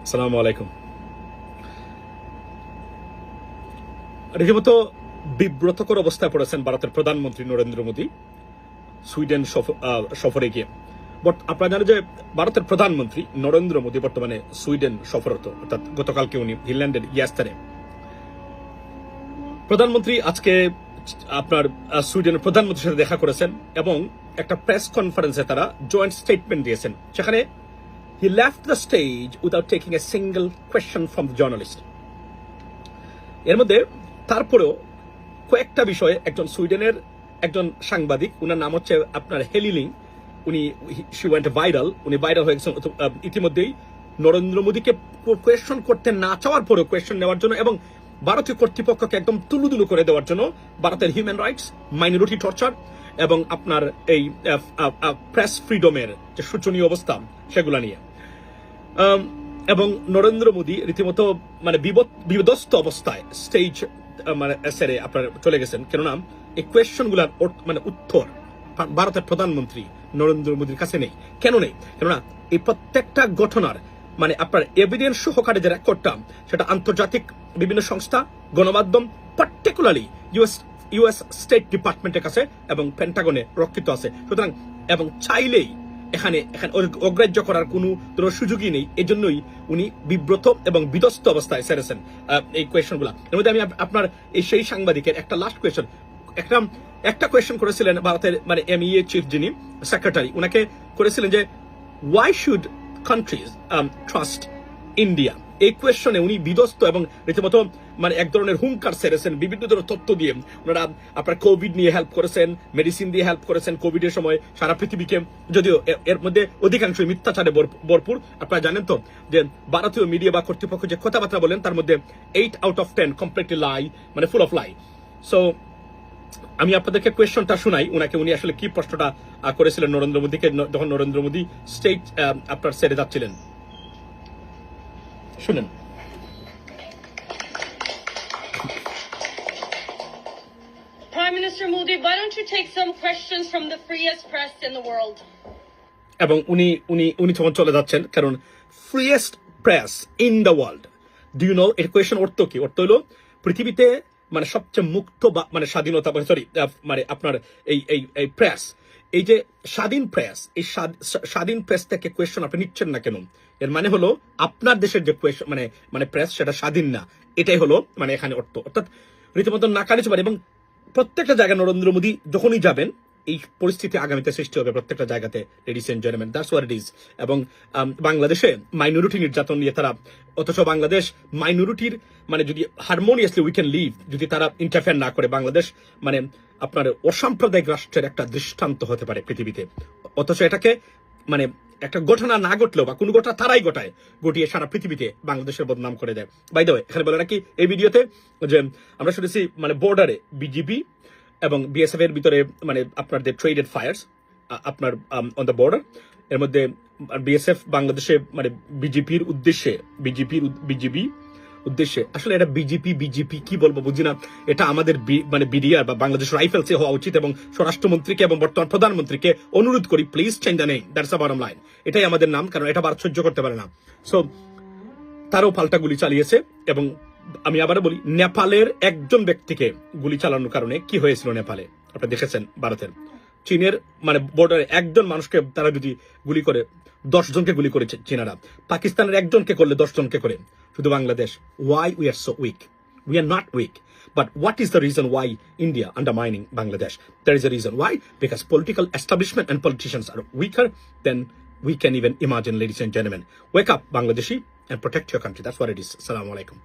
আসসালামু আলাইকুম। রীতিমতো বিব্রতকর অবস্থায় পড়েছেন ভারতের প্রধানমন্ত্রী নরেন্দ্র মোদী সুইডেন সফরে গিয়ে। বাট আপনারা জানেন যে ভারতের প্রধানমন্ত্রী নরেন্দ্র মোদী বর্তমানে সুইডেন সফররত, অর্থাৎ গতকালকে উনি ফিনল্যান্ডের ইয়াস্তারে। প্রধানমন্ত্রী আজকে আপনার সুইডেনের প্রধানমন্ত্রীর সাথে দেখা করেছেন এবং একটা প্রেস কনফারেন্সে তারা জয়েন্ট স্টেটমেন্ট দিয়েছেন। সেখানে he left the stage without taking a single question from the journalist. এর মধ্যে তারপরেও কয়েকটা বিষয়ে একজন সুইডেনের একজন সাংবাদিক, উনার নাম হচ্ছে আপনার হেলিলিং, she went viral, উনি ভাইরাল হয়ে গেছেন ইতিমধ্যেই নরেন্দ্র মোদীকে কোয়েশ্চন করতে না চাওয়ার পরেও কোয়েশ্চন নেওয়ার জন্য এবং ভারতীয় কর্তৃপক্ষকে একদম তুলুদুলু করে দেওয়ার জন্য ভারতের হিউম্যান রাইটস, মাইনরিটি টর্চার এবং আপনার এই প্রেস ফ্রিডমের যে শোচনীয় অবস্থা সেগুলা নিয়ে এবং নরেন্দ্র মোদী রীতিমতো মানে বিধ্বস্ত অবস্থায় স্টেজ মানে সেরে আপনার চলে গেছেন। কেননা এই কোয়েশ্চন গুলার মানে উত্তর ভারতের প্রধানমন্ত্রী নরেন্দ্র মোদীর কাছে নেই। কেন নেই? কেননা এই প্রত্যেকটা ঘটনার মানে আপনার এভিডেন্স সহকারে যে রেকর্ডটা, সেটা আন্তর্জাতিক বিভিন্ন সংস্থা, গণমাধ্যম, পার্টিকুলারলি ইউএস স্টেট ডিপার্টমেন্টের কাছে এবং পেন্টাগনে রক্ষিত আছে। সুতরাং এবং চাইলেই এখানে অগ্রাহ্য করার কোনো সুযোগই নেই। এজন্যই উনি বিব্রত এবং বিধ্বস্ত অবস্থায় সেরেছেন এই কোয়েশ্চন গুলা। এর মধ্যে আমি আপনার এই সেই সাংবাদিকের একটা লাস্ট কোয়েশ্চন, একটা কোয়েশ্চন করেছিলেন ভারতের মানে MEA চিফ যিনি সেক্রেটারি, উনাকে করেছিলেন যে why should countries trust India. এই কোয়েশ্চনে উনি বিধ্বস্ত এবং রীতিমতো মানে এক ধরনের হুঙ্কার সেরেছেন বিভিন্ন ধরনের তথ্য দিয়ে। ওনারা আপনার কোভিড নিয়ে হেল্প করেছেন, মেডিসিন দিয়ে হেল্প করেছেন কোভিডের সময় সারা পৃথিবীকে, যদিও এর মধ্যে অধিকাংশই মিথ্যাচারে ভরপুর। আপনারা জানেন তো যে ভারতীয় মিডিয়া বা কর্তৃপক্ষ যে কথাবার্তা বলেন তার মধ্যে 8 out of 10 কমপ্লিটলি লাই, মানে ফুল অফ লাই। সো আমি আপনাদেরকে কোয়েশ্চনটা শুনাই উনাকে, উনি আসলে কি প্রশ্নটা করেছিলেন নরেন্দ্র মোদীকে যখন নরেন্দ্র মোদী স্টেজ আপনার সেরে যাচ্ছিলেন। শুনেন। Prime Minister Modi, why don't you take some questions from the freest press in the world? এবং উনি যখন চলে যাচ্ছেন, কারণ freest press in the world, do you know এর কোয়েশ্চন অর্থ কি? অর্থ হলো পৃথিবীতে মানে সবচেয়ে মুক্ত বা মানে স্বাধীনতা, সরি মানে আপনার এই প্রেস, এই যে স্বাধীন প্রেস, এই স্বাধীন প্রেস থেকে কোয়েশ্চন আপনি নিচ্ছেন না কেন? এর মানে হলো আপনার দেশের যে কোয়েশ্চন মানে প্রেস সেটা স্বাধীন না, এটাই হলো মানে এখানে অর্থ। অর্থাৎ রীতিমতো নাকানি চলে। এবং প্রত্যেকটা জায়গায় নরেন্দ্র মোদী যখনই যাবেন এই পরিস্থিতি আগামীতে সৃষ্টি হবে প্রত্যেকটা জায়গাতে, ladies and gentleman, that's what it is. এবং বাংলাদেশে মাইনরিটি নির্যাতন নিয়ে তারা, অথচ বাংলাদেশ মাইনরিটির মানে যদি হারমোনিয়াসলি উই ক্যান লিভ, যদি তারা ইন্টারফেয়ার না করে, বাংলাদেশ মানে আপনার অসাম্প্রদায়িক রাষ্ট্রের একটা দৃষ্টান্ত হতে পারে পৃথিবীতে। অথচ এটাকে মানে একটা ঘটনা না ঘটলেও বা কোনো ঘটনা তারাই ঘটিয়ে সারা পৃথিবীতে বাংলাদেশের বদনাম করে দেয়। বাই দ্য ওয়ে, এখানে বলে নাকি এই ভিডিওতে যে আমরা শুনেছি মানে বর্ডারে বিজিবি এবং BSF এর ভিতরে মানে আপনার যে ট্রেডেড ফায়ার্স আপনার অন দ্য বর্ডার, এর মধ্যে BSF বাংলাদেশে মানে বিজেপি উদ্দেশ্যে, আসলে এটা বিজেপি কি বলবো বুঝি না। এটা আমাদের মানে BDR বা বাংলাদেশ রাইফেলসে হওয়া উচিত এবং স্বরাষ্ট্রমন্ত্রীকে এবং বর্তমান প্রধানমন্ত্রীকে অনুরোধ করি, please change the name, that's the bottom line. এটাই আমাদের নাম, কারণ এটা ভারত সহ্য করতে পারে না। সো তারও পাল্টা গুলি চালিয়েছে। এবং আমি আবারও বলি, নেপালের একজন ব্যক্তিকে গুলি চালানোর কারণে কি হয়েছিল নেপালে আপনারা দেখেছেন। ভারতের চীনের মানে বর্ডারে একজন মানুষকে তারা যদি গুলি করে 10 জনকে গুলি করেছে চীনারা, পাকিস্তানের একজনকে করলে 10 জনকে করে। শুধু Bangladesh, why we are so weak? We are not weak, but what is the reason why India undermining Bangladesh? There is a reason why, because political establishment and politicians are weaker than we can even imagine. Ladies and gentlemen, wake up Bangladeshi and protect your country. That's what it is. Assalamu alaikum.